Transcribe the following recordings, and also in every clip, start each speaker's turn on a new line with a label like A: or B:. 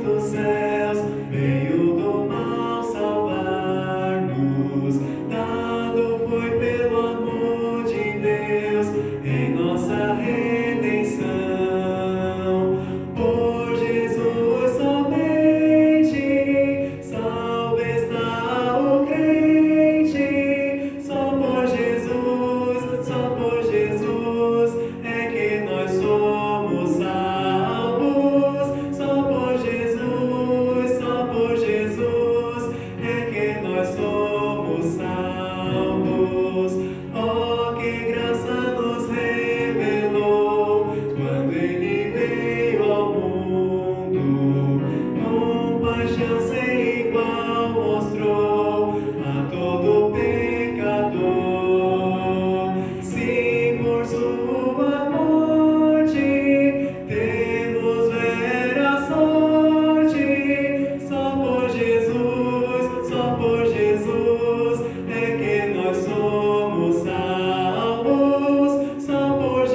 A: dos céus, veio do mal salvar-nos. Dado foi pelo amor de Deus em nossa redenção. Por Jesus somente, salvo está o crente. Só por Jesus é que nós somos salvos. Só por Jesus é que nós somos salvos. Oh, que graça nos revelou quando Ele veio ao mundo. Compaixão sem igual mostrou a todo pecador. Sim, por sua morte temos vera sorte. Só por Jesus é que nós somos salvos. Só por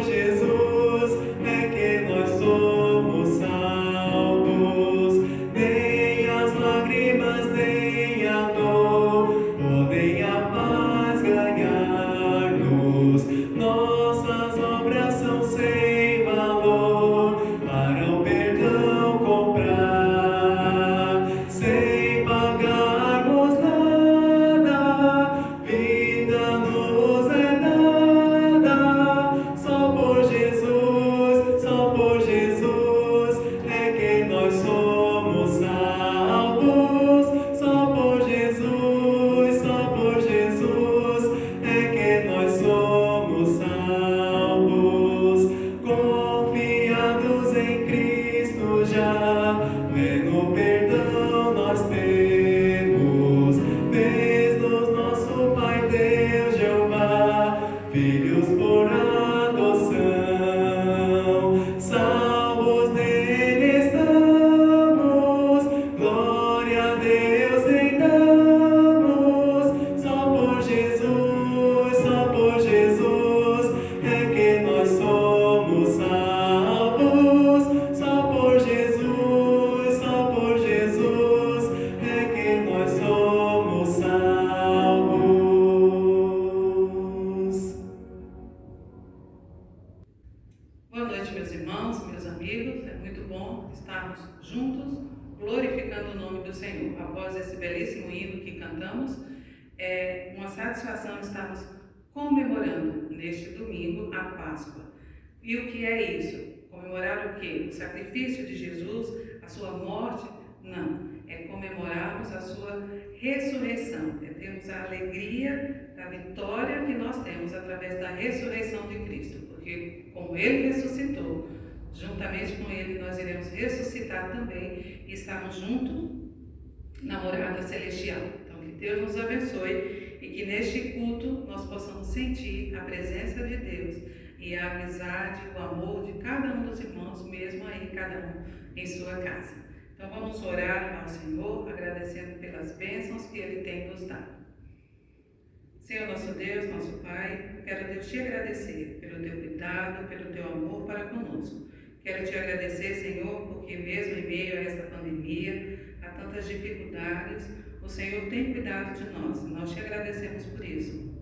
A: Jesus é que nós somos salvos. Nem as lágrimas, nem a dor podem a paz ganhar-nos. Nossas obras são sem valor para o perdão comprar. Sem pagarmos nada, vida nos é dada. Só por Jesus é que nós somos salvos. Só por Jesus é que nós somos salvos. Confiados em Cristo já, pleno perdão nós temos. Fez-nos nosso Pai Deus Jeová, filhos por adoção. Salvos nele estamos, glória a Deus rendamos. Só por Jesus é que nós somos salvos. Só por Jesus é que nós somos salvos.
B: Boa noite, meus irmãos, meus amigos. É muito bom estarmos juntos, glorificando o nome do Senhor. Após esse belíssimo hino que cantamos, é uma satisfação estarmos comemorando neste domingo a Páscoa. E o que é isso? Comemorar o quê? O sacrifício de Jesus, a sua morte? Não. É comemorarmos a sua ressurreição. É termos a alegria da vitória que nós temos através da ressurreição de Cristo. Porque como Ele ressuscitou, juntamente com Ele nós iremos ressuscitar também e estarmos juntos na morada celestial. Então que Deus nos abençoe e que neste culto nós possamos sentir a presença de Deus e a amizade, o amor de cada um dos irmãos, mesmo aí cada um em sua casa. Então vamos orar ao Senhor, agradecendo pelas bênçãos que Ele tem nos dado. Senhor nosso Deus, nosso Pai, quero Deus te agradecer pelo teu cuidado, pelo teu amor para conosco. Quero te agradecer, Senhor, porque mesmo em meio a esta pandemia, a tantas dificuldades, o Senhor tem cuidado de nós. Nós te agradecemos por isso.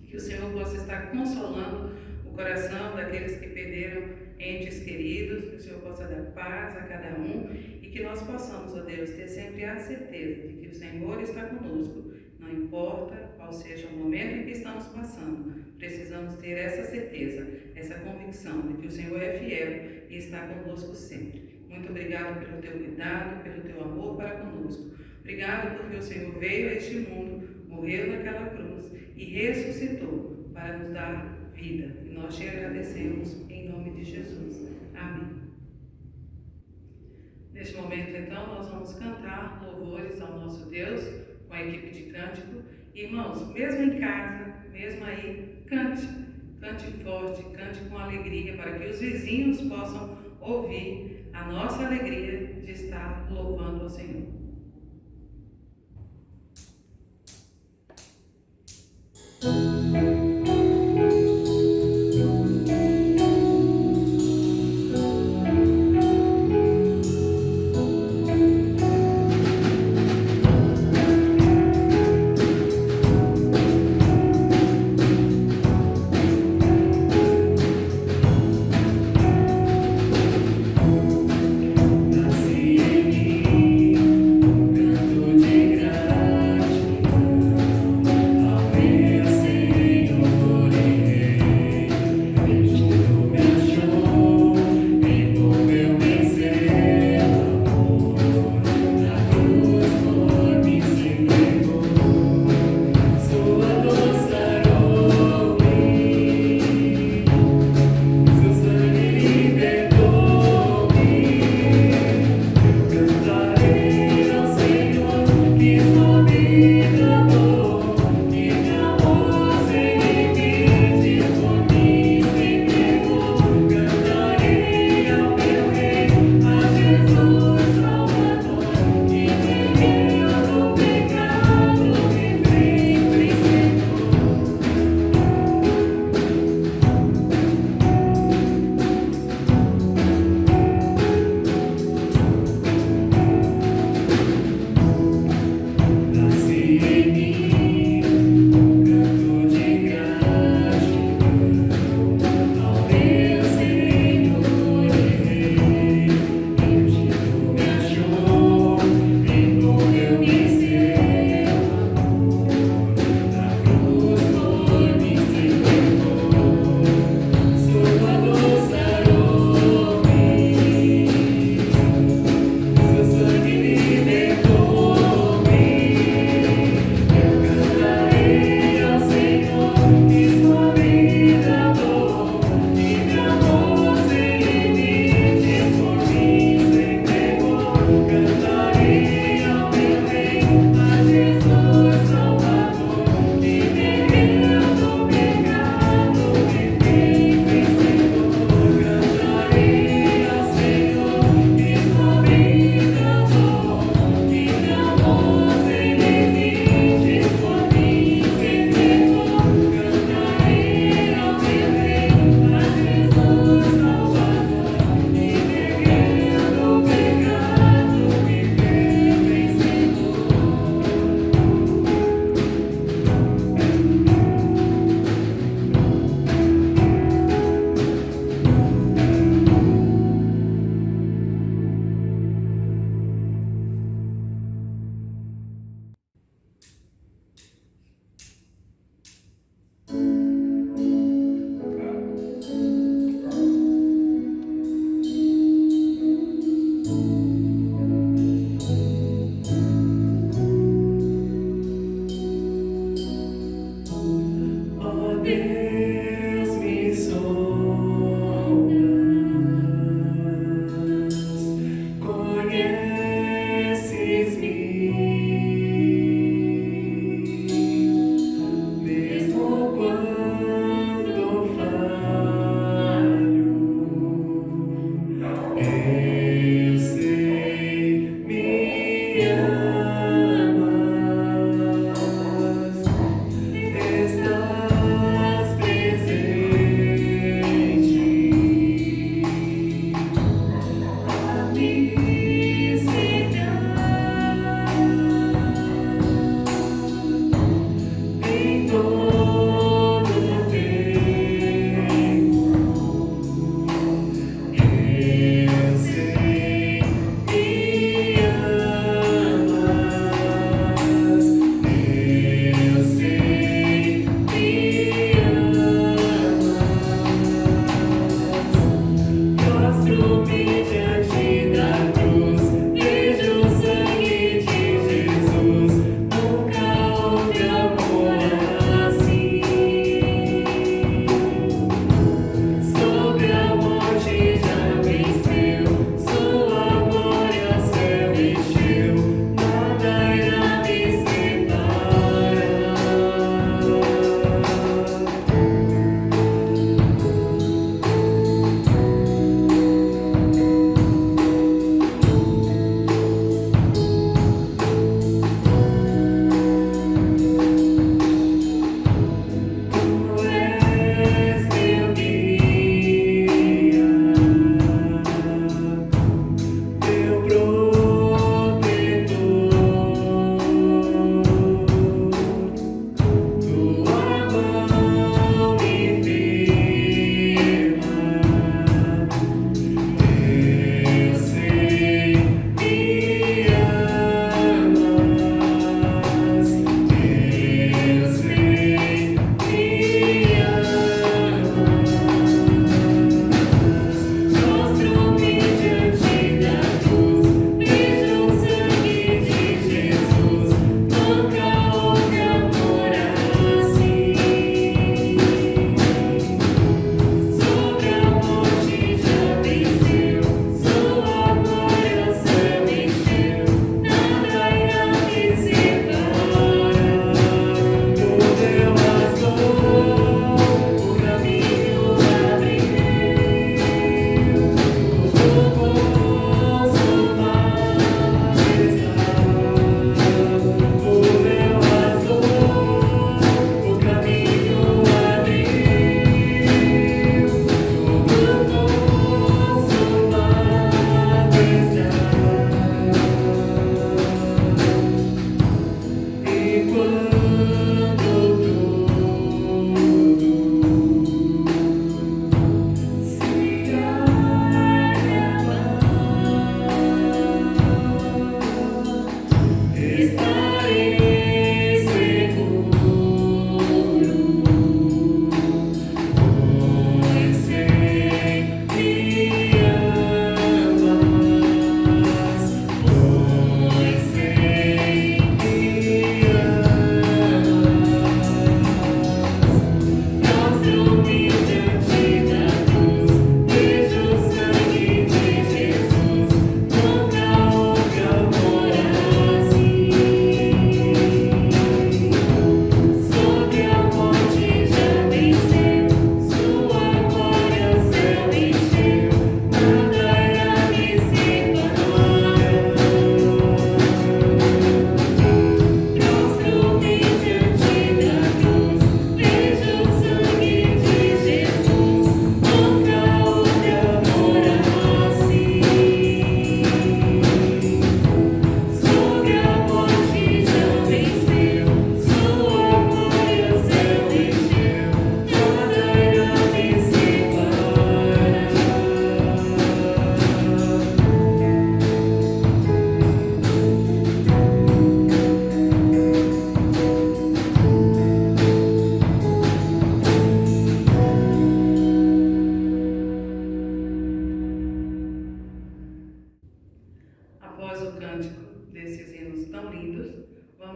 B: Que o Senhor possa estar consolando o coração daqueles que perderam entes queridos, que o Senhor possa dar paz a cada um e que nós possamos, ó Deus, ter sempre a certeza de que o Senhor está conosco. Não importa qual seja o momento em que estamos passando, precisamos ter essa certeza, essa convicção de que o Senhor é fiel e está conosco sempre. Muito obrigado pelo teu cuidado, pelo teu amor para conosco. Obrigado porque o Senhor veio a este mundo, morreu naquela cruz e ressuscitou para nos dar vida. E nós te agradecemos em nome de Jesus. Amém. Neste momento, então, nós vamos cantar louvores ao nosso Deus com a equipe de cântico. Irmãos, mesmo em casa, mesmo aí, cante. Cante forte, cante com alegria, para que os vizinhos possam ouvir a nossa alegria de estar louvando ao Senhor.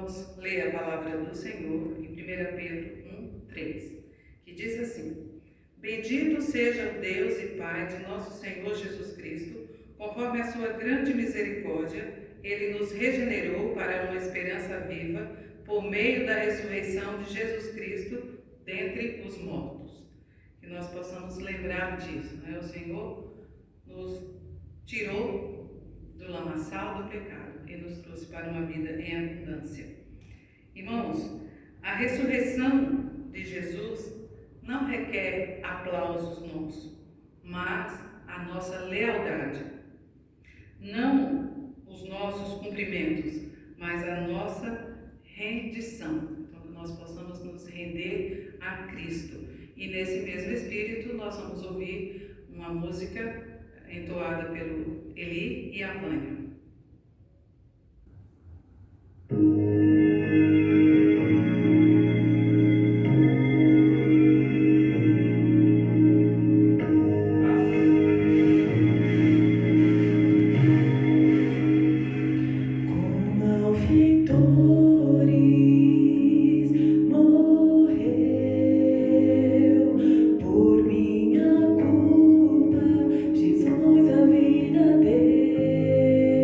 B: Vamos ler a palavra do Senhor em 1 Pedro 1:3, que diz assim: Bendito seja o Deus e Pai de nosso Senhor Jesus Cristo, conforme a sua grande misericórdia, ele nos regenerou para uma esperança viva por meio da ressurreição de Jesus Cristo dentre os mortos. Que nós possamos lembrar disso, né? O Senhor nos tirou do lamaçal do pecado e nos trouxe para uma vida em abundância. Irmãos, a ressurreição de Jesus não requer aplausos nossos, mas a nossa lealdade. Não os nossos cumprimentos, mas a nossa rendição. Então, que nós possamos nos render a Cristo. E nesse mesmo espírito, nós vamos ouvir uma música entoada pelo Eli e a Vânia.
C: Por minha culpa, Jesus a vida deu.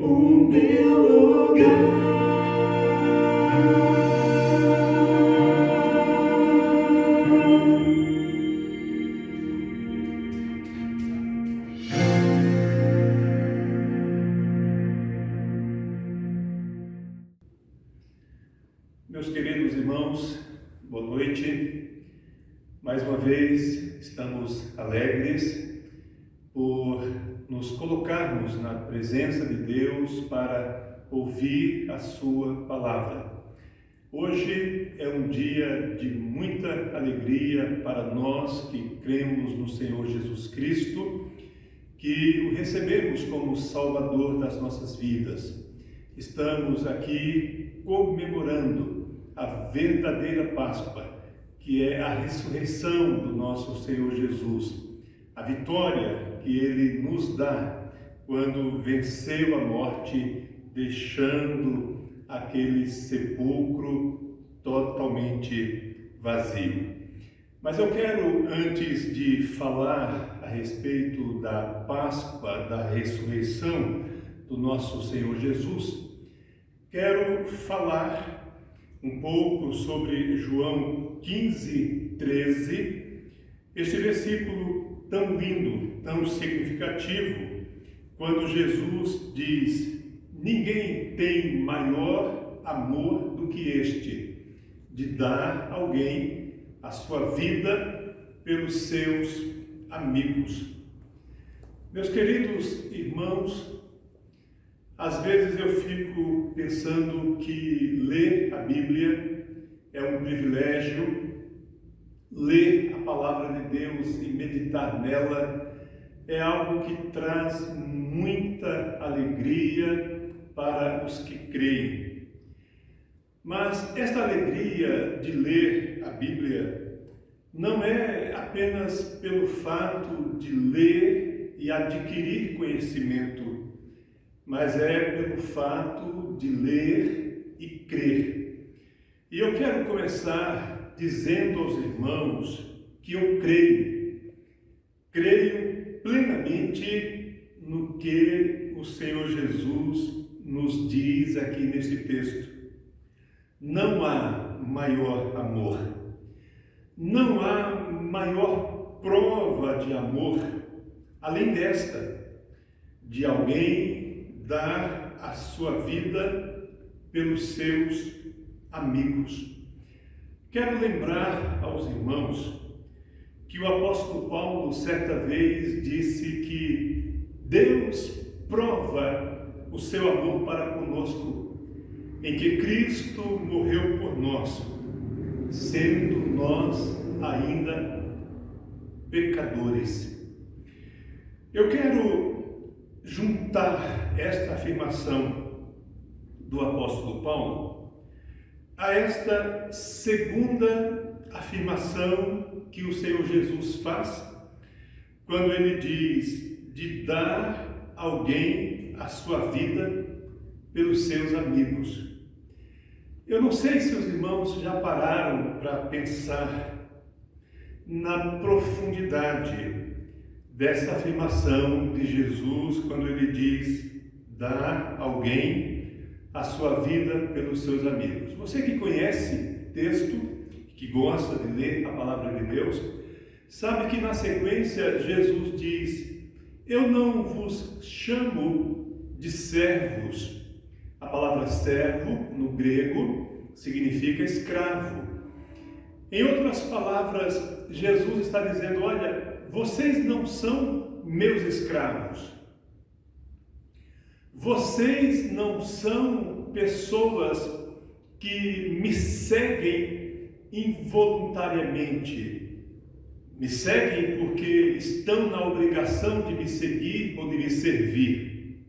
A: o meu lugar.
C: Meus queridos irmãos, boa noite. Mais uma vez estamos alegres por nos colocarmos na presença de Deus para ouvir a sua palavra. Hoje é um dia de muita alegria para nós que cremos no Senhor Jesus Cristo, que o recebemos como Salvador das nossas vidas. Estamos aqui comemorando a verdadeira Páscoa, que é a ressurreição do nosso Senhor Jesus, a vitória que Ele nos dá quando venceu a morte, deixando aquele sepulcro totalmente vazio. Mas eu quero, antes de falar a respeito da Páscoa, da ressurreição do nosso Senhor Jesus, quero falar um pouco sobre João 15, 13, este versículo tão lindo, tão significativo, quando Jesus diz: ninguém tem maior amor do que este, de dar a alguém a sua vida pelos seus amigos. Meus queridos irmãos, às vezes eu fico pensando que ler a Bíblia é um privilégio, ler a palavra de Deus e meditar nela é algo que traz muita alegria para os que creem. Mas esta alegria de ler a Bíblia não é apenas pelo fato de ler e adquirir conhecimento, mas é pelo fato de ler e crer. E eu quero começar dizendo aos irmãos que eu creio plenamente no que o Senhor Jesus nos diz aqui nesse texto. Não há maior amor, não há maior prova de amor, além desta, de alguém dar a sua vida pelos seus amigos. Quero lembrar aos irmãos que o apóstolo Paulo certa vez disse que Deus prova o seu amor para conosco, em que Cristo morreu por nós, sendo nós ainda pecadores. Eu quero juntar esta afirmação do apóstolo Paulo a esta segunda afirmação que o Senhor Jesus faz quando ele diz de dar a alguém a sua vida pelos seus amigos. Eu não sei se os irmãos já pararam para pensar na profundidade dessa afirmação de Jesus quando ele diz dar a alguém a sua vida pelos seus amigos. Você que conhece texto, que gosta de ler a palavra de Deus, sabe que na sequência Jesus diz: eu não vos chamo de servos. A palavra servo no grego significa escravo. Em outras palavras, Jesus está dizendo: olha, vocês não são meus escravos. Vocês não são pessoas que me seguem involuntariamente. Me seguem porque estão na obrigação de me seguir ou de me servir.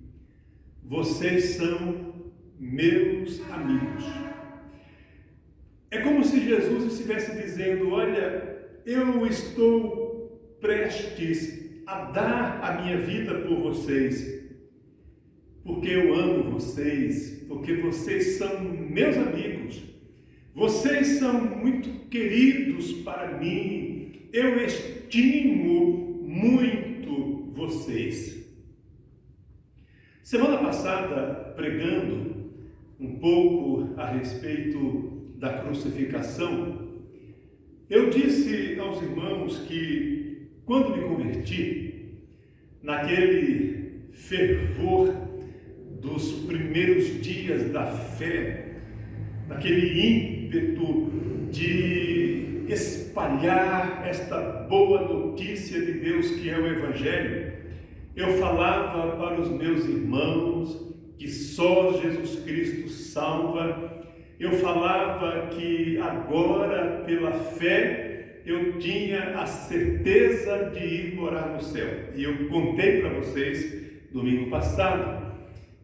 C: Vocês são meus amigos. É como se Jesus estivesse dizendo: olha, eu estou prestes a dar a minha vida por vocês, porque eu amo vocês, porque vocês são meus amigos, vocês são muito queridos para mim, eu estimo muito vocês. Semana passada, pregando um pouco a respeito da crucificação, eu disse aos irmãos que quando me converti, naquele fervor dos primeiros dias da fé, naquele ímpeto de espalhar esta boa notícia de Deus que é o Evangelho, eu falava para os meus irmãos que só Jesus Cristo salva. Eu falava que agora, pela fé, eu tinha a certeza de ir morar no céu. E eu contei para vocês, domingo passado,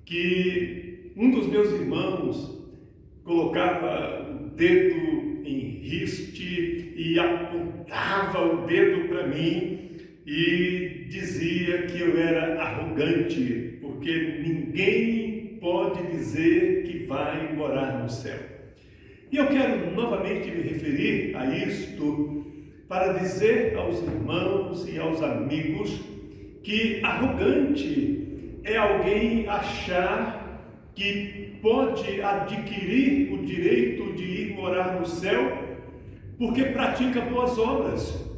C: que um dos meus irmãos colocava o dedo em riste e apontava o dedo para mim e dizia que eu era arrogante, porque ninguém pode dizer que vai morar no céu. E eu quero novamente me referir a isto para dizer aos irmãos e aos amigos que arrogante é alguém achar que pode adquirir o direito de ir morar no céu porque pratica boas obras.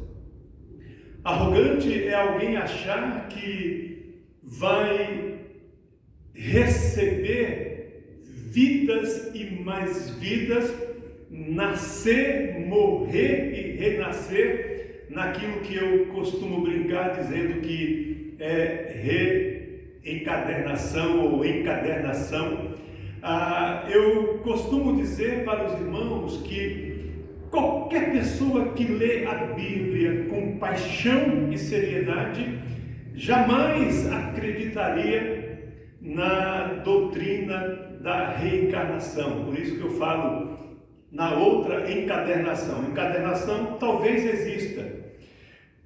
C: Arrogante é alguém achar que vai receber vidas e mais vidas, nascer, morrer e renascer naquilo que eu costumo brincar dizendo que é reencadernação ou encadernação. Eu costumo dizer para os irmãos que qualquer pessoa que lê a Bíblia com paixão e seriedade jamais acreditaria na doutrina da reencarnação. Por isso que eu falo na outra encadernação. Encadernação talvez exista.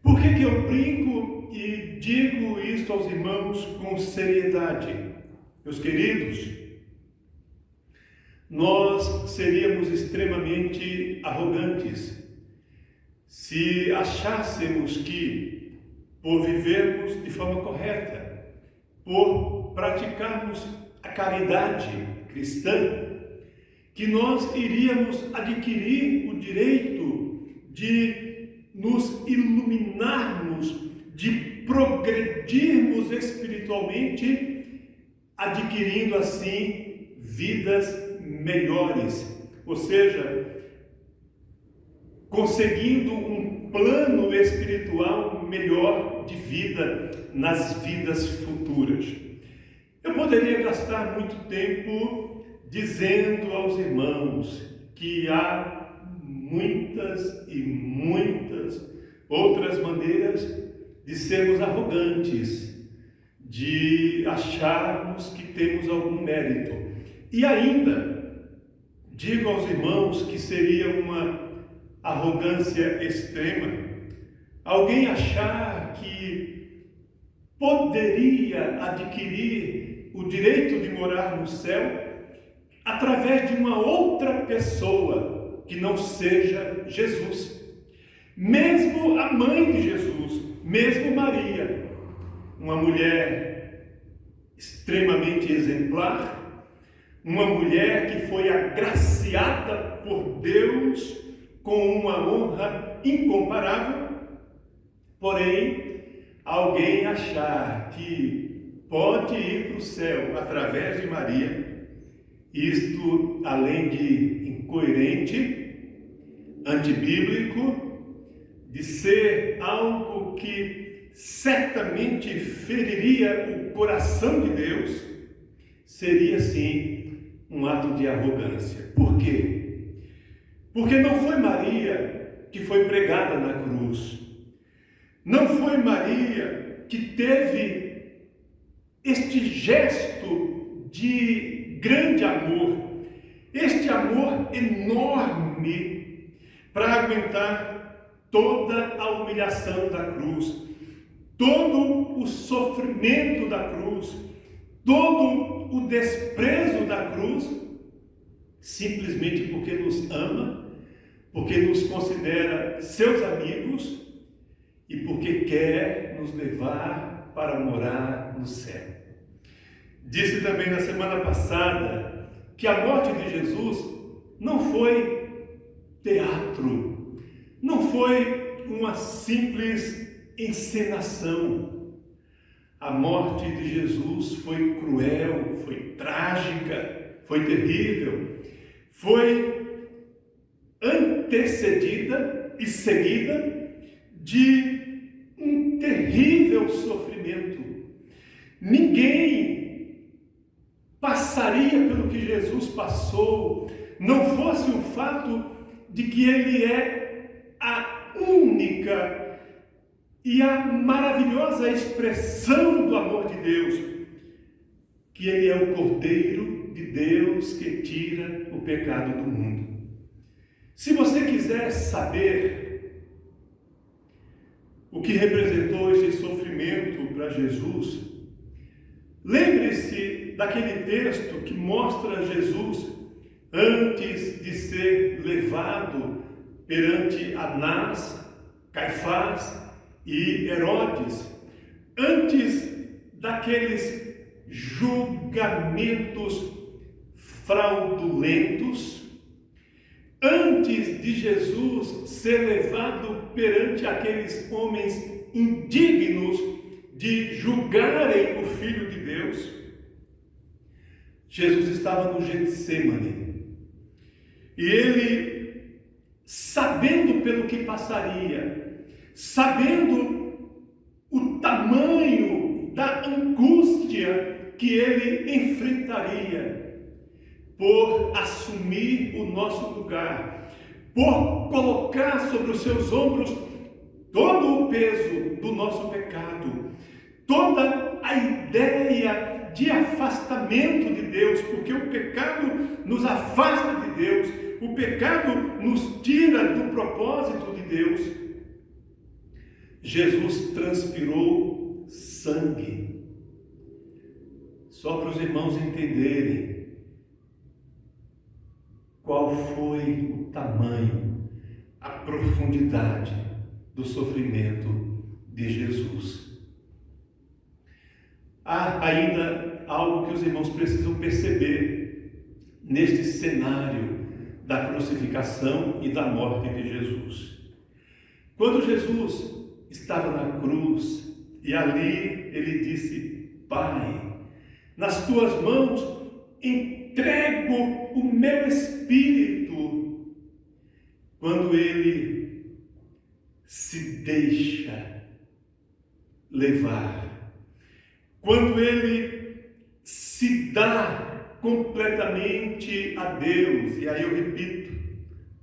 C: Por que eu brinco e digo isto aos irmãos com seriedade? Meus queridos, nós seríamos extremamente arrogantes se achássemos que, por vivermos de forma correta, por praticarmos a caridade cristã, que nós iríamos adquirir o direito de nos iluminarmos, de progredirmos espiritualmente, adquirindo assim vidas melhores, ou seja, conseguindo um plano espiritual melhor de vida nas vidas futuras. Eu poderia gastar muito tempo dizendo aos irmãos que há muitas e muitas outras maneiras de sermos arrogantes, de acharmos que temos algum mérito. E ainda digo aos irmãos que seria uma arrogância extrema alguém achar que poderia adquirir o direito de morar no céu através de uma outra pessoa que não seja Jesus. Mesmo a mãe de Jesus, mesmo Maria, uma mulher extremamente exemplar, uma mulher que foi agraciada por Deus com uma honra incomparável, porém, alguém achar que pode ir para o céu através de Maria, isto, além de incoerente, antibíblico, de ser algo que certamente feriria o coração de Deus, seria sim um ato de arrogância. Por quê? Porque não foi Maria que foi pregada na cruz. Não foi Maria que teve este gesto de grande amor, este amor enorme para aguentar toda a humilhação da cruz, todo o sofrimento da cruz, todo o desprezo da cruz, simplesmente porque nos ama, porque nos considera seus amigos e porque quer nos levar para morar no céu. Disse também na semana passada que a morte de Jesus não foi teatro, não foi uma simples encenação. A morte de Jesus foi cruel, foi trágica, foi terrível, foi antecedida e seguida de um terrível sofrimento. Ninguém passaria pelo que Jesus passou, não fosse o fato de que Ele é a única e a maravilhosa expressão do amor de Deus, que Ele é o Cordeiro de Deus que tira o pecado do mundo. Se você quiser saber o que representou esse sofrimento para Jesus, lembre-se daquele texto que mostra Jesus antes de ser levado perante Anás, Caifás e Herodes, antes daqueles julgamentos fraudulentos, antes de Jesus ser levado perante aqueles homens indignos de julgarem o Filho de Deus, Jesus estava no Getsêmani. E ele, sabendo pelo que passaria, sabendo o tamanho da angústia que ele enfrentaria por assumir o nosso lugar, por colocar sobre os seus ombros todo o peso do nosso pecado, toda a ideia de afastamento de Deus, porque o pecado nos afasta de Deus, o pecado nos tira do propósito de Deus. Jesus transpirou sangue. Só para os irmãos entenderem qual foi o tamanho, a profundidade do sofrimento de Jesus. Há ainda algo que os irmãos precisam perceber neste cenário da crucificação e da morte de Jesus. Quando Jesus estava na cruz e ali ele disse: Pai, nas tuas mãos entrego o meu espírito. Quando ele se deixa levar, quando ele se dá completamente a Deus, e aí eu repito,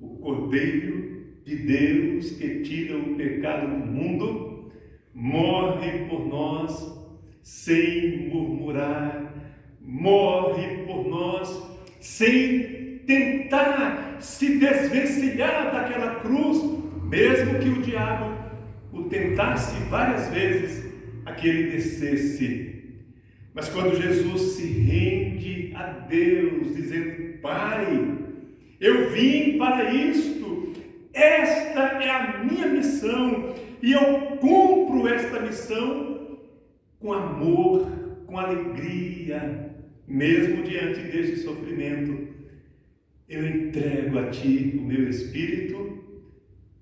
C: o Cordeiro de Deus que tira o pecado do mundo, morre por nós sem murmurar, morre por nós sem tentar se desvencilhar daquela cruz, mesmo que o diabo o tentasse várias vezes a que ele descesse. Mas quando Jesus se rende a Deus, dizendo: Pai, eu vim para isto, esta é a minha missão, e eu cumpro esta missão com amor, com alegria, mesmo diante deste sofrimento. Eu entrego a Ti o meu espírito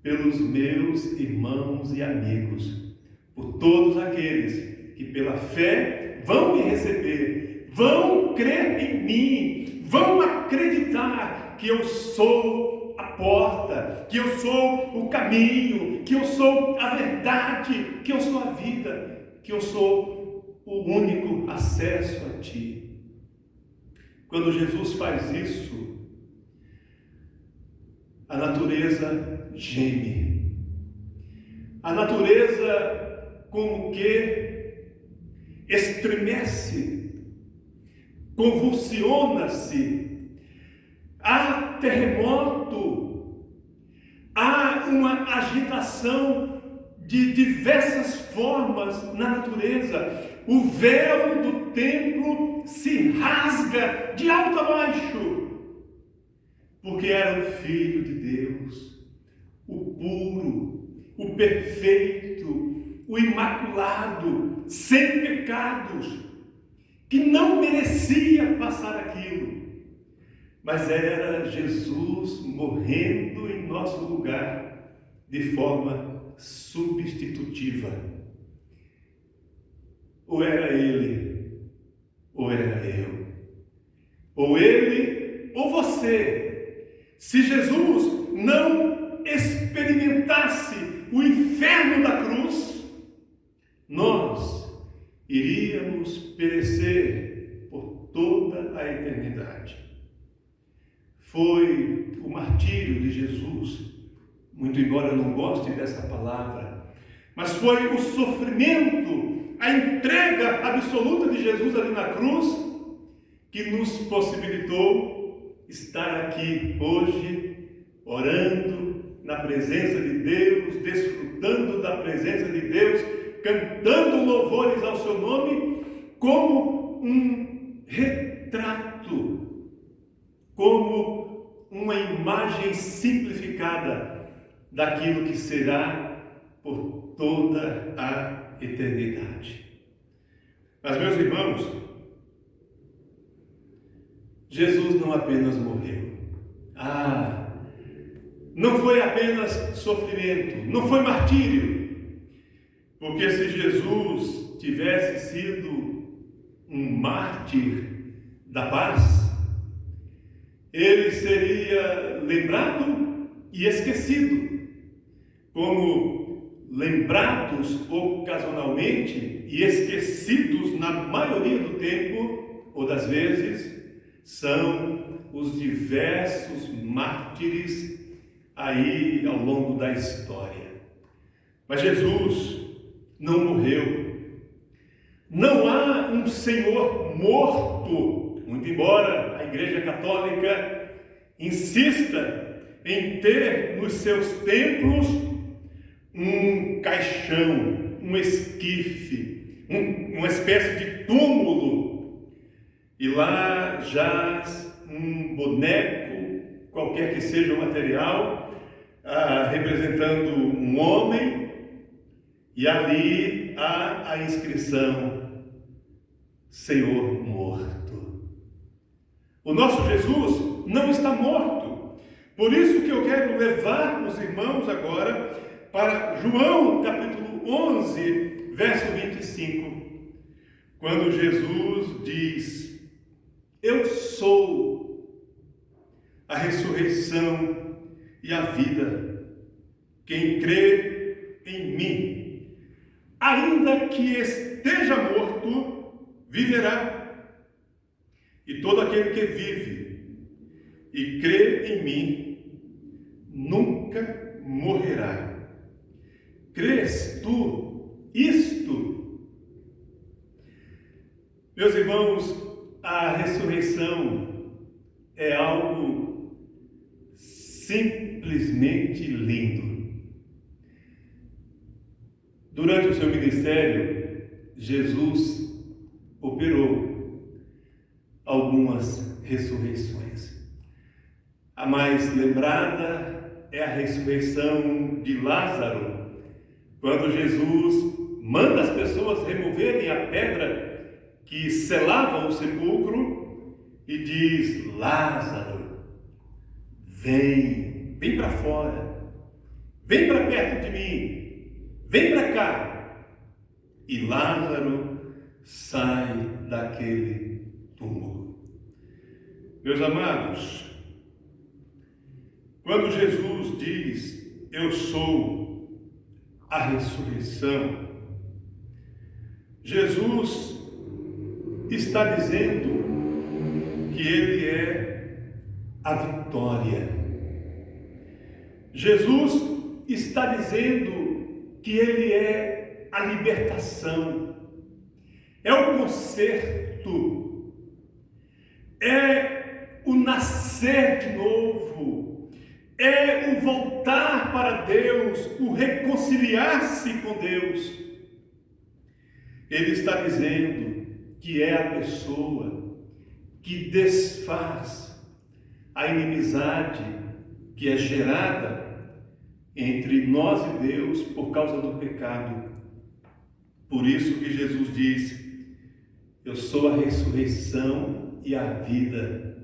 C: pelos meus irmãos e amigos, por todos aqueles que pela fé vão me receber, vão crer em mim, vão acreditar que eu sou a porta, que eu sou o caminho, que eu sou a verdade, que eu sou a vida, que eu sou o único acesso a Ti. Quando Jesus faz isso, a natureza geme. A natureza como que estremece, convulsiona-se. Há terremoto, há uma agitação de diversas formas na natureza. O véu do templo se rasga de alto a baixo, porque era o Filho de Deus, o puro, o perfeito, o imaculado, sem pecados, que não merecia passar aquilo, mas era Jesus morrendo em nosso lugar de forma substitutiva. Ou era ele, ou era eu. Ou ele, ou você. Se Jesus não experimentasse o inferno da cruz, nós iríamos perecer por toda a eternidade. Foi o martírio de Jesus, muito embora eu não goste dessa palavra, mas foi o sofrimento, a entrega absoluta de Jesus ali na cruz, que nos possibilitou estar aqui hoje, orando na presença de Deus, desfrutando da presença de Deus, cantando louvores ao seu nome, como um retrato, como uma imagem simplificada daquilo que será por toda a eternidade. Mas, meus irmãos, Jesus não apenas morreu. Não foi apenas sofrimento, não foi martírio. Porque se Jesus tivesse sido um mártir da paz, ele seria lembrado e esquecido, como lembrados ocasionalmente e esquecidos na maioria do tempo ou das vezes são os diversos mártires aí ao longo da história. Mas Jesus não morreu. Não há um Senhor morto, muito embora a Igreja Católica insista em ter nos seus templos um caixão, um esquife, uma espécie de túmulo, e lá jaz um boneco, qualquer que seja o material, representando um homem, e ali há a inscrição Senhor morto. O nosso Jesus não está morto. Por isso que eu quero levar os irmãos agora para João capítulo 11, verso 25, quando Jesus diz: eu sou a ressurreição e a vida. Quem crê em mim, ainda que esteja morto, viverá. E todo aquele que vive e crê em mim, nunca morrerá. Crês tu isto? Meus irmãos, a ressurreição é algo simplesmente lindo. Durante o seu ministério, Jesus operou algumas ressurreições. A mais lembrada é a ressurreição de Lázaro, quando Jesus manda as pessoas removerem a pedra que selava o sepulcro e diz: Lázaro, vem para fora, vem para perto de mim, vem para cá. E Lázaro sai daquele túmulo. Meus amados, quando Jesus diz: eu sou a ressurreição, Jesus está dizendo que Ele é a vitória. Jesus está dizendo que Ele é a libertação, é o conserto, é o nascer de novo, é o voltar para Deus, o reconciliar-se com Deus. Ele está dizendo que é a pessoa que desfaz a inimizade que é gerada entre nós e Deus por causa do pecado. Por isso que Jesus diz: Eu sou a ressurreição e a vida.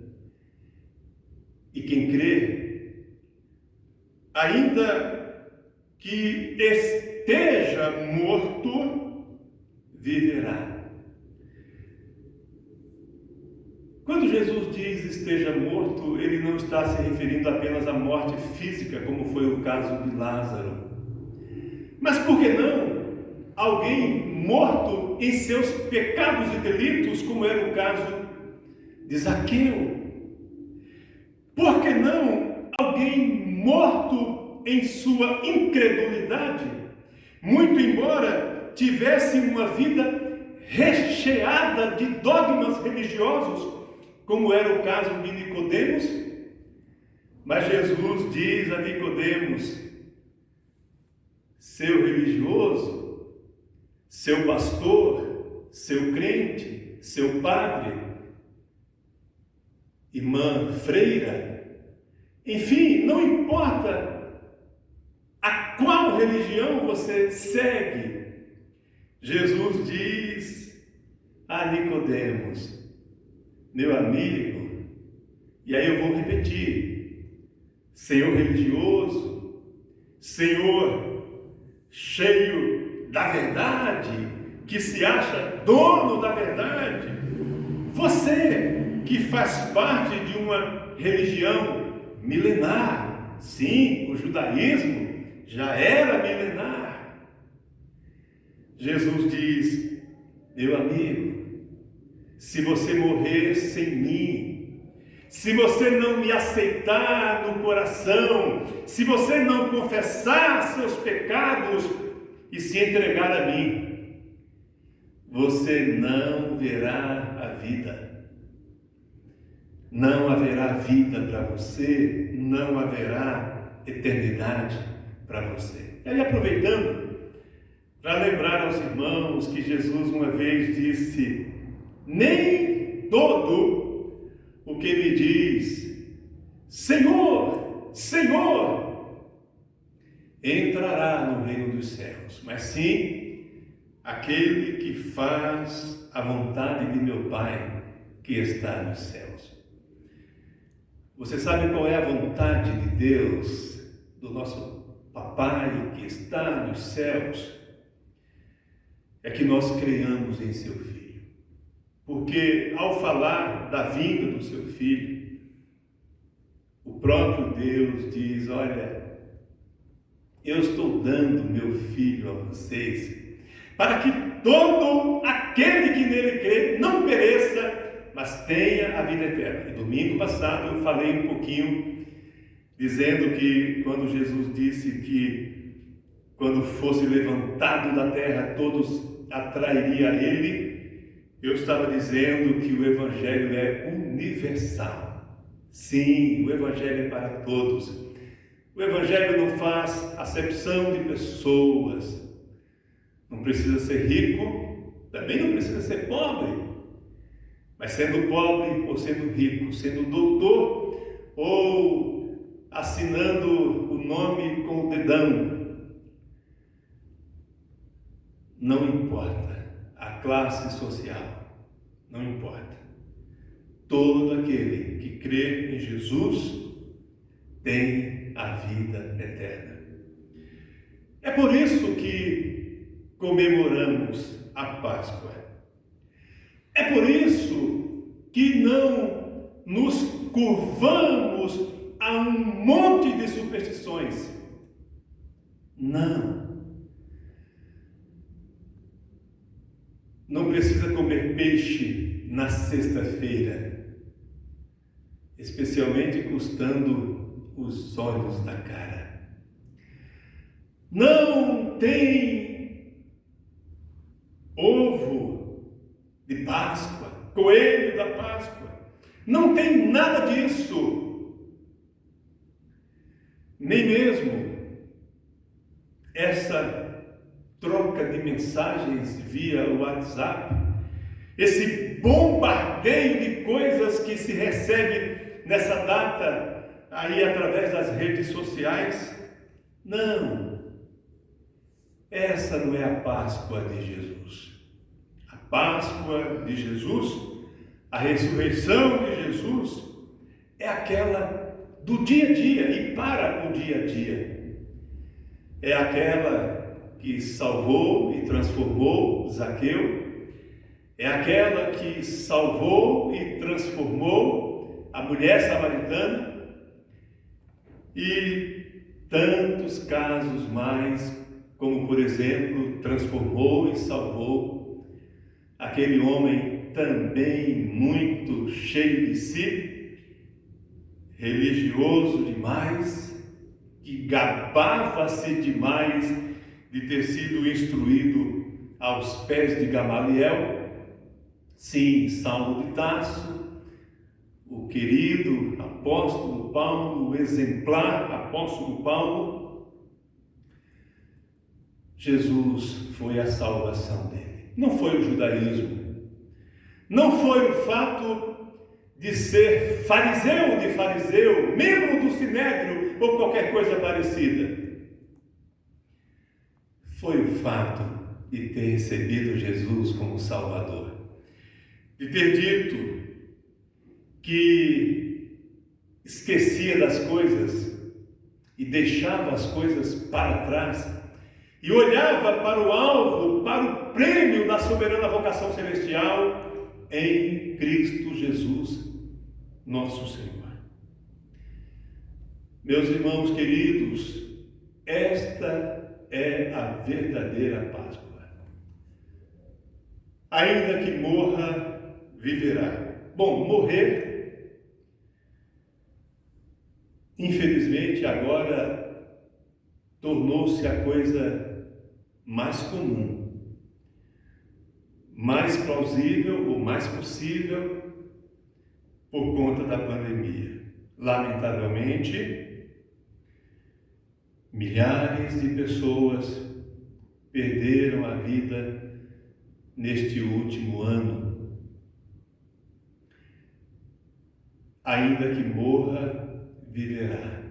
C: E quem crê, ainda que esteja morto, viverá. Quando Jesus diz esteja morto, ele não está se referindo apenas à morte física, como foi o caso de Lázaro. Mas por que não alguém morto em seus pecados e delitos, como era o caso de Zaqueu? Por que não alguém morto em sua incredulidade, muito embora tivesse uma vida recheada de dogmas religiosos, como era o caso de Nicodemos? Mas Jesus diz a Nicodemos, seu religioso, seu pastor, seu crente, seu padre, irmã, freira, enfim, não importa a qual religião você segue, Jesus diz a Nicodemos, meu amigo, e aí eu vou repetir, Senhor religioso, Senhor cheio da verdade, que se acha dono da verdade, você que faz parte de uma religião milenar, sim, o judaísmo já era milenar. Jesus diz, meu amigo, se você morrer sem mim, se você não me aceitar no coração, se você não confessar seus pecados e se entregar a mim, você não verá a vida. Não haverá vida para você, não haverá eternidade para você. E aí, aproveitando, para lembrar aos irmãos que Jesus uma vez disse, nem todo o que me diz, Senhor, Senhor, entrará no reino dos céus, mas sim aquele que faz a vontade de meu Pai que está nos céus. Você sabe qual é a vontade de Deus, do nosso Papai que está nos céus? É que nós creiamos em seu Filho. Porque ao falar da vinda do seu Filho, o próprio Deus diz, olha, eu estou dando meu Filho a vocês, para que todo aquele que nele crê não pereça, mas tenha a vida eterna. E domingo passado eu falei um pouquinho, dizendo que quando Jesus disse que quando fosse levantado da terra, todos atrairia a ele, eu estava dizendo que o Evangelho é universal. Sim, o Evangelho é para todos. O Evangelho não faz acepção de pessoas. Não precisa ser rico, também não precisa ser pobre. Mas sendo pobre ou sendo rico, sendo doutor ou assinando o nome com o dedão, não importa. A classe social, não importa. Todo aquele que crê em Jesus tem a vida eterna. É por isso que comemoramos a Páscoa. É por isso que não nos curvamos a um monte de superstições. Não. Não precisa comer peixe na sexta-feira, especialmente custando os olhos da cara. Não tem ovo de Páscoa, coelho da Páscoa. Não tem nada disso. Nem mesmo essa troca de mensagens via WhatsApp, esse bombardeio de coisas que se recebe nessa data aí através das redes sociais. Não, essa não é a Páscoa de Jesus. A Páscoa de Jesus, a ressurreição de Jesus, é aquela do dia a dia e para o dia a dia. É aquela que salvou e transformou Zaqueu, é aquela que salvou e transformou a mulher samaritana e tantos casos mais, como por exemplo, transformou e salvou aquele homem também muito cheio de si, religioso demais, que gabava-se demais de ter sido instruído aos pés de Gamaliel. Sim, Saulo de Tarso, o querido apóstolo Paulo, o exemplar apóstolo Paulo. Jesus foi a salvação dele. Não foi o judaísmo, não foi o fato de ser fariseu, membro do sinédrio ou qualquer coisa parecida. Foi o fato de ter recebido Jesus como Salvador, de ter dito que esquecia das coisas e deixava as coisas para trás e olhava para o alvo, para o prêmio da soberana vocação celestial em Cristo Jesus, nosso Senhor. Meus irmãos queridos, esta é a verdadeira Páscoa. Ainda que morra, viverá. Bom, morrer, infelizmente, agora tornou-se a coisa mais comum, mais plausível ou mais possível por conta da pandemia. Lamentavelmente, milhares de pessoas perderam a vida neste último ano. Ainda que morra, viverá.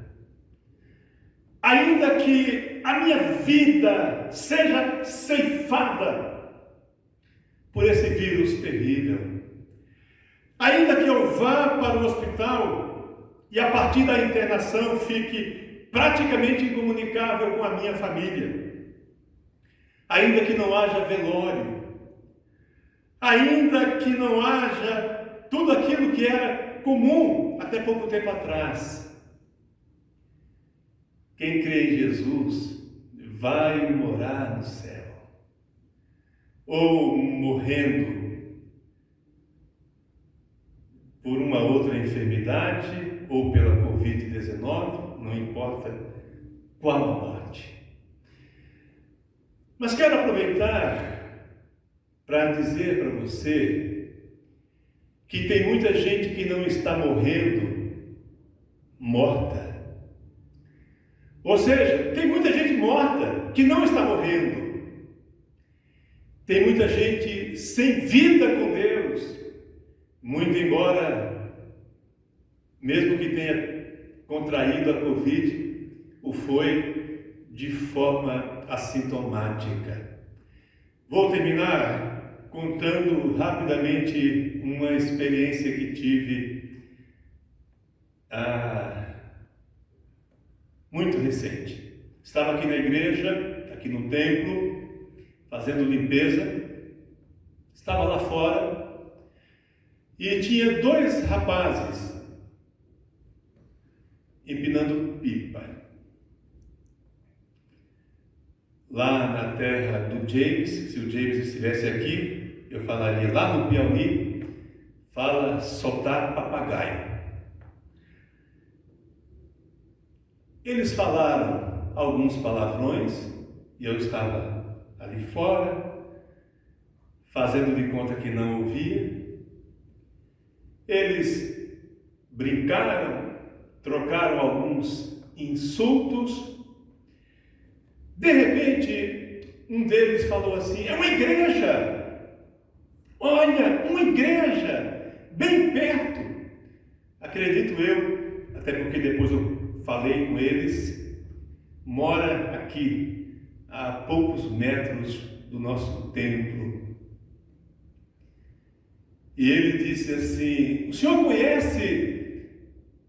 C: Ainda que a minha vida seja ceifada por esse vírus terrível, ainda que eu vá para o hospital e a partir da internação fique praticamente incomunicável com a minha família, ainda que não haja velório, ainda que não haja tudo aquilo que era comum até pouco tempo atrás, quem crê em Jesus vai morar no céu, ou morrendo por uma outra enfermidade, ou pela Covid-19, não importa qual a morte. Mas quero aproveitar para dizer para você que tem muita gente que não está morrendo morta. Ou seja, tem muita gente morta que não está morrendo. Tem muita gente sem vida com Deus, muito embora, mesmo que tenha contraído a Covid, o foi de forma assintomática. Vou terminar contando rapidamente uma experiência que tive muito recente. Estava aqui na igreja, aqui no templo, fazendo limpeza. Estava lá fora e tinha dois rapazes empinando pipa. Lá na terra do James, se o James estivesse aqui, eu falaria, lá no Piauí, fala soltar papagaio. Eles falaram alguns palavrões e eu estava ali fora, fazendo de conta que não ouvia. Eles brincaram, trocaram alguns insultos. De repente, um deles falou assim: é uma igreja! Olha, uma igreja! Bem perto! Acredito eu, até porque depois eu falei com eles, mora aqui, a poucos metros do nosso templo. E ele disse assim: o senhor conhece?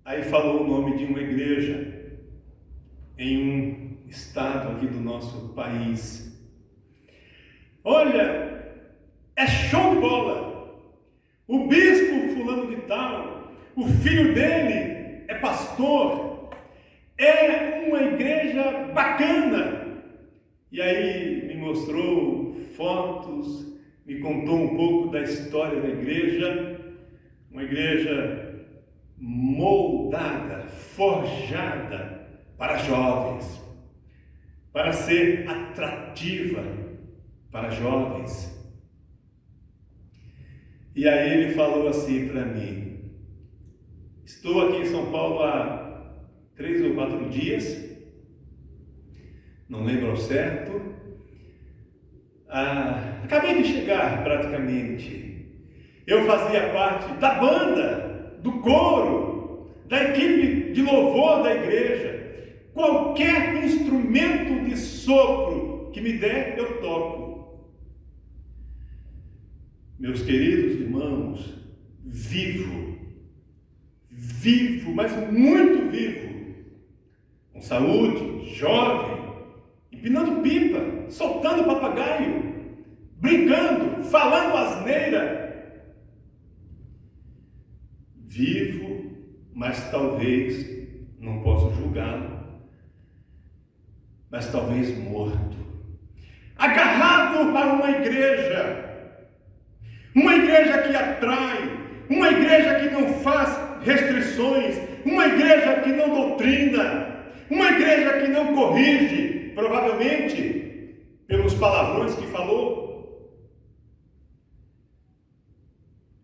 C: Aí falou o nome de uma igreja em um estado aqui do nosso país. Olha, é show de bola. O bispo fulano de tal, o filho dele é pastor, é uma igreja bacana. E aí me mostrou fotos, me contou um pouco da história da igreja, uma igreja moldada, forjada para jovens, para ser atrativa para jovens. E aí ele falou assim para mim: estou aqui em São Paulo há 3 ou 4 dias, não lembro ao certo, acabei de chegar praticamente. Eu fazia parte da banda, do coro, da equipe de louvor da igreja. Qualquer instrumento de sopro que me der, eu toco. Meus queridos irmãos, vivo, mas muito vivo, com saúde, jovem, empinando pipa, soltando papagaio, brincando, falando asneira. Vivo, mas talvez, não posso julgá-lo, mas talvez morto, agarrado a uma igreja que atrai, uma igreja que não faz restrições, uma igreja que não doutrina, uma igreja que não corrige, provavelmente pelos palavrões que falou,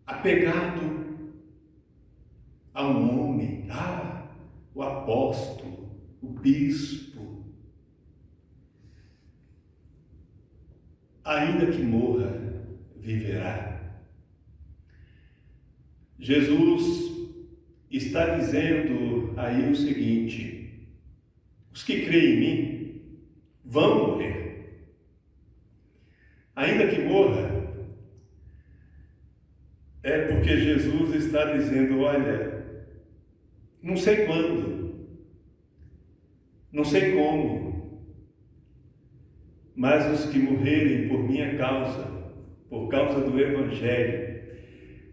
C: apegado a um homem, o apóstolo, o bispo. Ainda que morra, viverá. Jesus está dizendo aí o seguinte: os que creem em mim vão morrer. Ainda que morra, é porque Jesus está dizendo: olha, não sei quando, não sei como, mas os que morrerem por minha causa, por causa do Evangelho,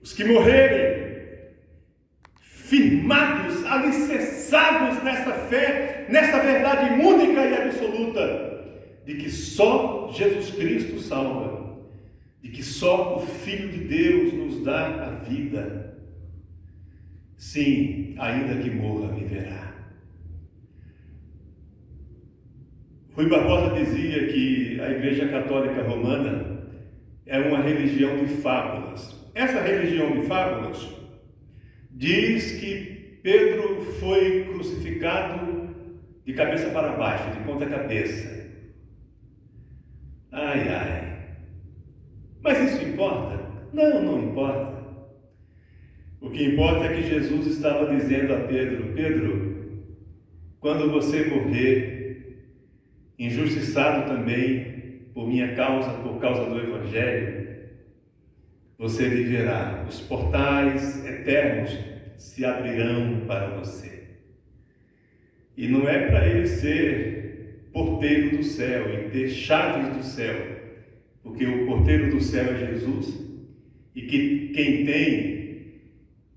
C: os que morrerem firmados, alicerçados nessa fé, nessa verdade única e absoluta, de que só Jesus Cristo salva, de que só o Filho de Deus nos dá a vida. Sim, ainda que morra, viverá. Rui Barbosa dizia que a Igreja Católica Romana é uma religião de fábulas. Essa religião de fábulas diz que Pedro foi crucificado de cabeça para baixo, de ponta cabeça. Ai, ai. Mas isso importa? Não, não importa. O que importa é que Jesus estava dizendo a Pedro: Pedro, quando você morrer, injustiçado também por minha causa, por causa do Evangelho, você viverá. Os portais eternos se abrirão para você. E não é para ele ser porteiro do céu e ter chaves do céu, porque o porteiro do céu é Jesus, e que quem tem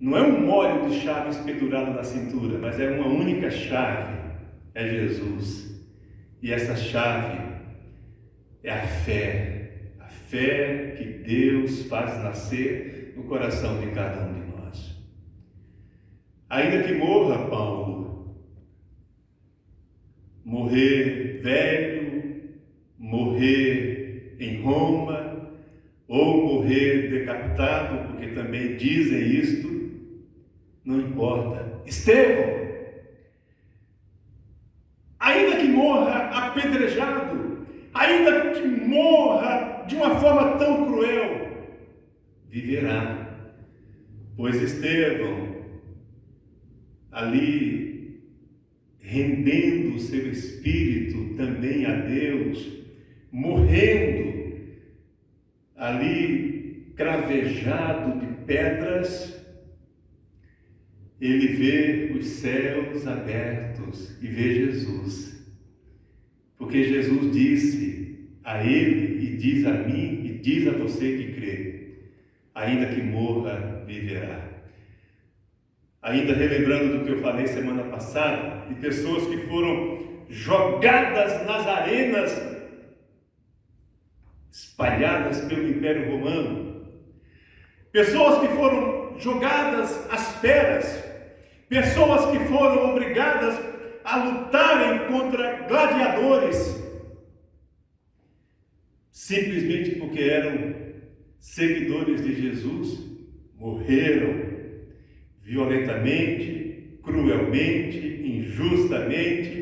C: não é um molho de chaves pendurado na cintura, mas é uma única chave, é Jesus. E essa chave é a fé que Deus faz nascer no coração de cada um de nós. Ainda que morra Paulo, morrer velho, morrer em Roma, ou morrer decapitado, porque também dizem isto, não importa. Estevão, ainda que morra apedrejado, ainda que morra de uma forma tão cruel, viverá. Pois Estevão, ali, rendendo o seu espírito também a Deus, morrendo, ali, cravejado de pedras, ele vê os céus abertos e vê Jesus. Porque Jesus disse a ele, e diz a mim, e diz a você que crê: ainda que morra, viverá. Ainda relembrando do que eu falei semana passada, de pessoas que foram jogadas nas arenas espalhadas pelo Império Romano, pessoas que foram jogadas às feras, pessoas que foram obrigadas a lutarem contra gladiadores, simplesmente porque eram seguidores de Jesus, morreram violentamente, cruelmente, injustamente,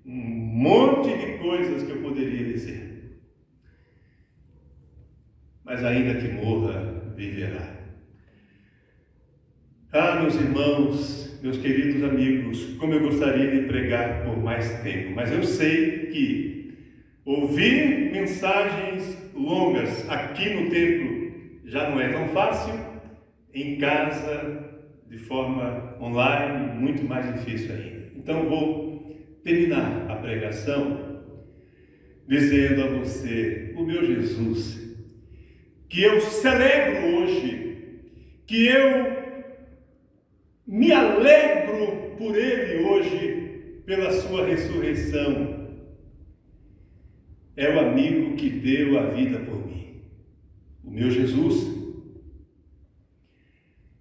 C: um monte de coisas que eu poderia dizer. Mas ainda que morra, viverá. Ah, meus irmãos, meus queridos amigos, como eu gostaria de pregar por mais tempo, mas eu sei que ouvir mensagens longas aqui no templo já não é tão fácil, em casa, de forma online, muito mais difícil ainda. Então vou terminar a pregação dizendo a você: o meu Jesus, que eu celebro hoje, que eu me alegro por Ele hoje, pela sua ressurreição, é o amigo que deu a vida por mim. O meu Jesus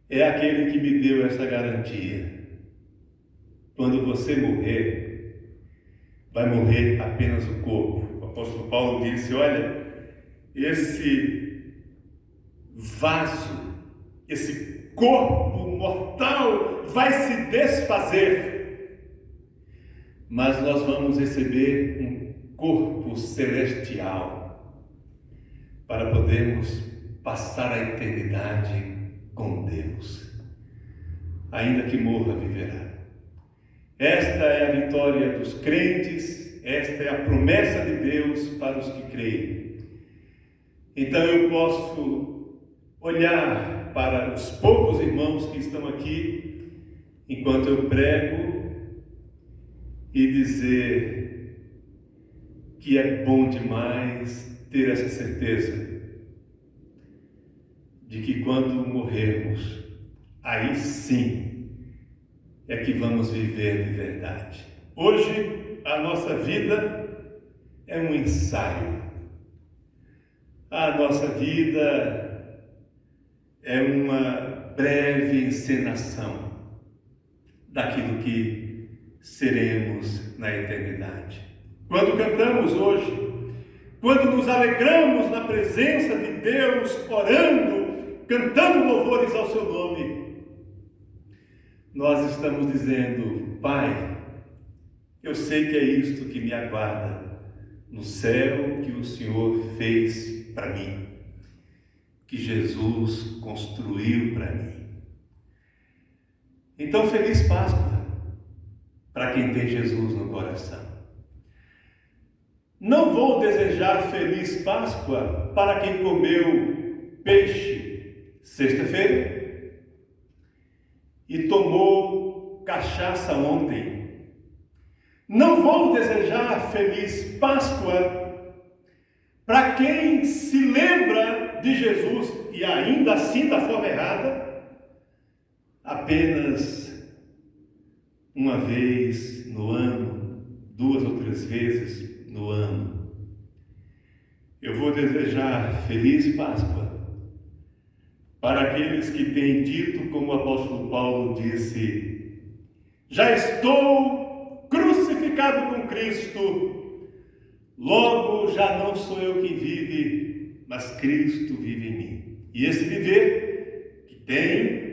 C: é aquele que me deu essa garantia. Quando você morrer, vai morrer apenas o corpo. O apóstolo Paulo disse: olha, esse vaso, esse corpo mortal vai se desfazer, mas nós vamos receber um corpo celestial para podermos passar a eternidade com Deus. Ainda que morra, viverá. Esta é a vitória dos crentes, esta é a promessa de Deus para os que creem. Então eu posso olhar para os poucos irmãos que estão aqui enquanto eu prego e dizer que é bom demais ter essa certeza de que quando morrermos, aí sim é que vamos viver de verdade. Hoje a nossa vida é um ensaio. A nossa vida é uma breve encenação daquilo que seremos na eternidade. Quando cantamos hoje, quando nos alegramos na presença de Deus, orando, cantando louvores ao seu nome, nós estamos dizendo: Pai, eu sei que é isto que me aguarda no céu que o Senhor fez para mim, que Jesus construiu para mim. Então, feliz Páscoa para quem tem Jesus no coração. Não vou desejar feliz Páscoa para quem comeu peixe sexta-feira e tomou cachaça ontem. Não vou desejar feliz Páscoa para quem se lembra de Jesus e ainda assim da forma errada, apenas uma vez no ano, 2 ou 3 vezes no ano. Eu vou desejar feliz Páscoa para aqueles que têm dito, como o apóstolo Paulo disse: já estou crucificado com Cristo, logo já não sou eu quem vive, mas Cristo vive em mim. E esse viver que tenho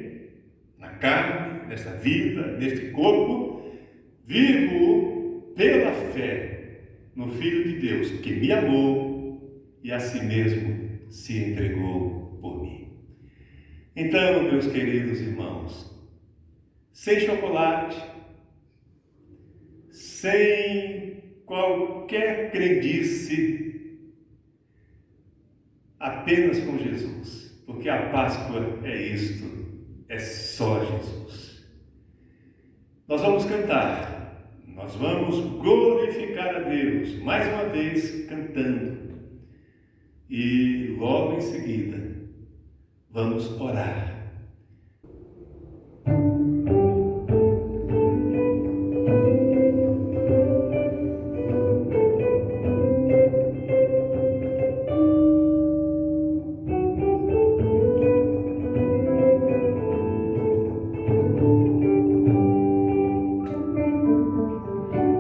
C: na carne, nesta vida, neste corpo, vivo pela fé no Filho de Deus, que me amou e a si mesmo se entregou por mim. Então, meus queridos irmãos, sem chocolate, sem qualquer crendice, apenas com Jesus, porque a Páscoa é isto, é só Jesus. Nós vamos cantar, nós vamos glorificar a Deus, mais uma vez cantando, e logo em seguida vamos orar.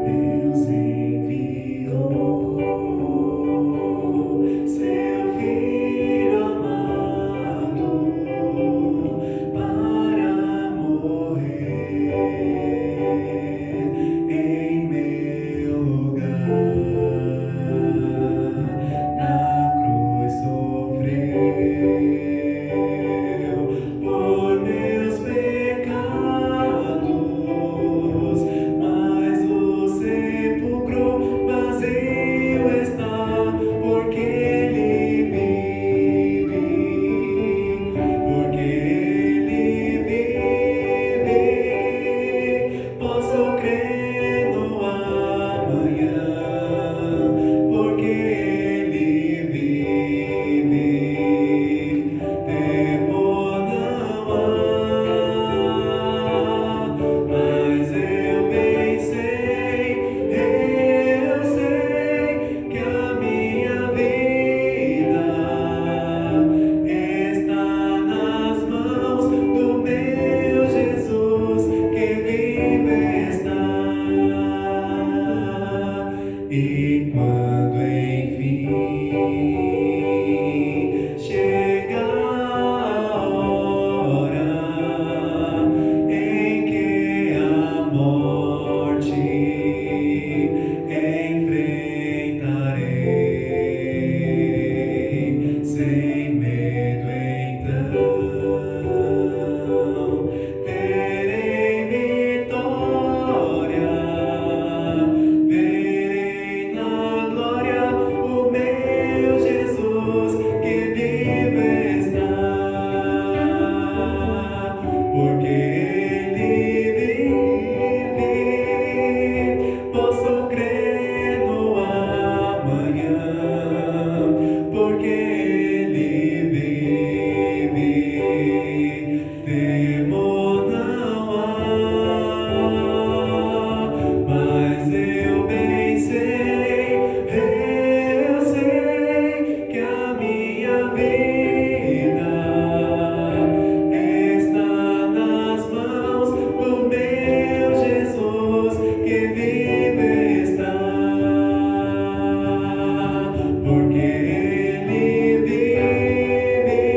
A: Deus enviou seu Filho amado para morrer em meu lugar. Na cruz sofreu por meus pecados, mas o sepulcro vazio está, porque Ele vive, porque Ele vive. Posso crer no amanhã, porque Ele vive. Temor não há, mas eu bem sei que a minha vida está nas mãos do meu Jesus, que vive está. E quando enfim chega a hora em que a morte enfrentarei, sem medo então terei vitória, verei na glória o meu Jesus, que vive está, porque Ele vive. Posso crer no amanhã, porque Ele vive. Temor não há, mas eu bem sei que a minha vida está nas mãos do meu Jesus, que vive está, porque Ele vive.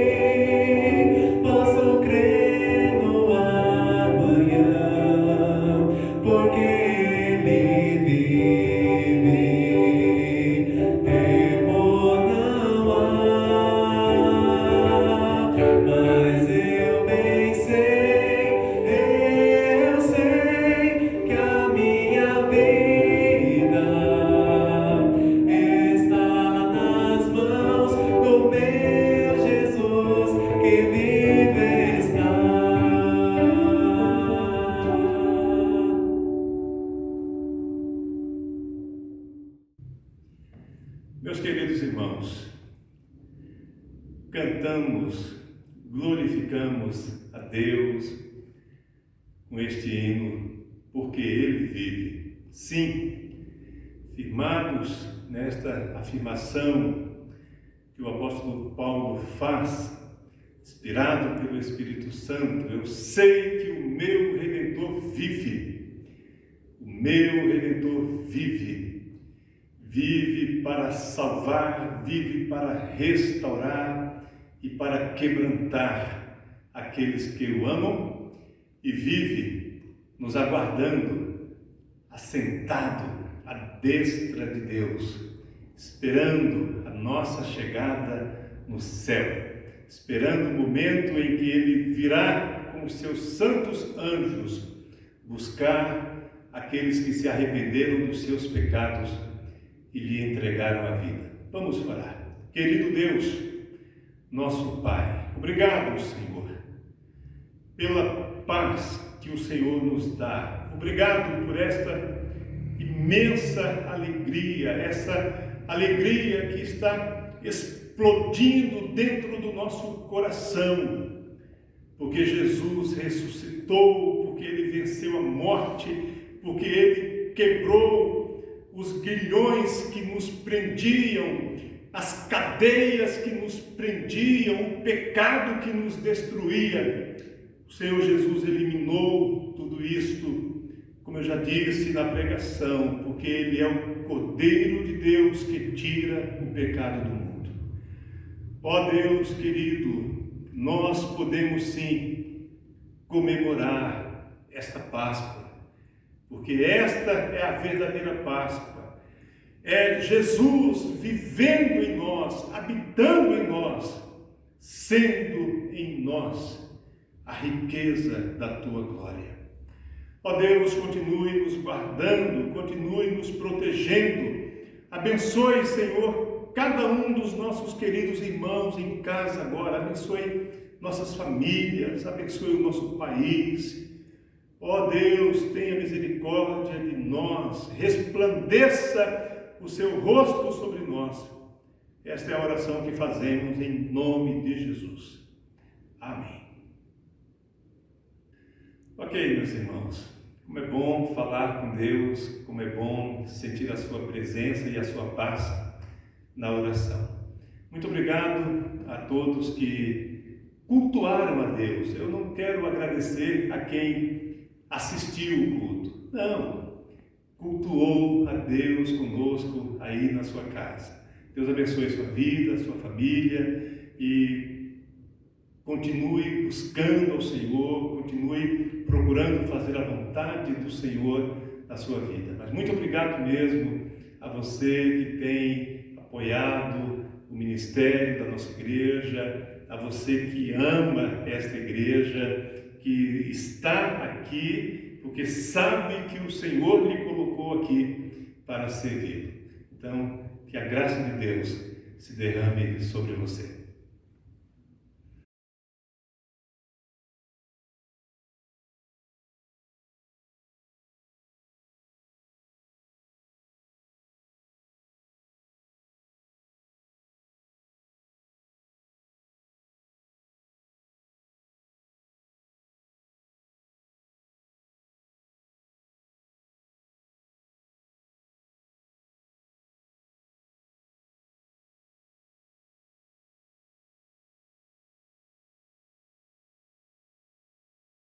A: Posso crer no amanhã, porque Ele vive. Temor não há, mas eu bem sei que a minha vida está nas mãos do meu Jesus, que vive está.
C: Meus queridos irmãos, cantamos, glorificamos a Deus com este hino, porque Ele vive. Sim, firmados nesta afirmação que o apóstolo Paulo faz, inspirado pelo Espírito Santo, eu sei que o meu Redentor vive. O meu Redentor vive. Vive para salvar, vive para restaurar e para quebrantar aqueles que o amam, e vive nos aguardando, assentado à destra de Deus, esperando a nossa chegada no céu, esperando o momento em que Ele virá com os seus santos anjos buscar aqueles que se arrependeram dos seus pecados e lhe entregaram a vida. Vamos orar. Querido Deus, nosso Pai, Obrigado, Senhor, pela paz que o Senhor nos dá. Obrigado por esta imensa alegria, essa alegria que está explodindo dentro do nosso coração, porque Jesus ressuscitou, porque Ele venceu a morte, porque Ele quebrou os grilhões que nos prendiam, as cadeias que nos prendiam, o pecado que nos destruía. O Senhor Jesus eliminou tudo isto, como eu já disse na pregação, porque Ele é o Cordeiro de Deus que tira o pecado do mundo. Ó Deus querido, nós podemos sim comemorar esta Páscoa, porque esta é a verdadeira Páscoa. É Jesus vivendo em nós, habitando em nós, sendo em nós a riqueza da Tua glória. Ó Deus, continue nos guardando, continue nos protegendo. Abençoe, Senhor, cada um dos nossos queridos irmãos em casa agora. Abençoe nossas famílias, abençoe o nosso país. Ó Deus, tenha misericórdia de nós, resplandeça o seu rosto sobre nós. Esta é a oração que fazemos em nome de Jesus. Amém. Ok, meus irmãos, como é bom falar com Deus, como é bom sentir a sua presença e a sua paz na oração. Muito obrigado a todos que cultuaram a Deus. Eu não quero agradecer a quem assistiu o culto. Não. Cultuou a Deus conosco aí na sua casa. Deus abençoe a sua vida, a sua família e continue buscando ao Senhor, continue procurando fazer a vontade do Senhor na sua vida. Mas muito obrigado mesmo a você que tem apoiado o ministério da nossa igreja, a você que ama esta igreja, que está aqui porque sabe que o Senhor lhe colocou aqui para servir. Então, que a graça de Deus se derrame sobre você.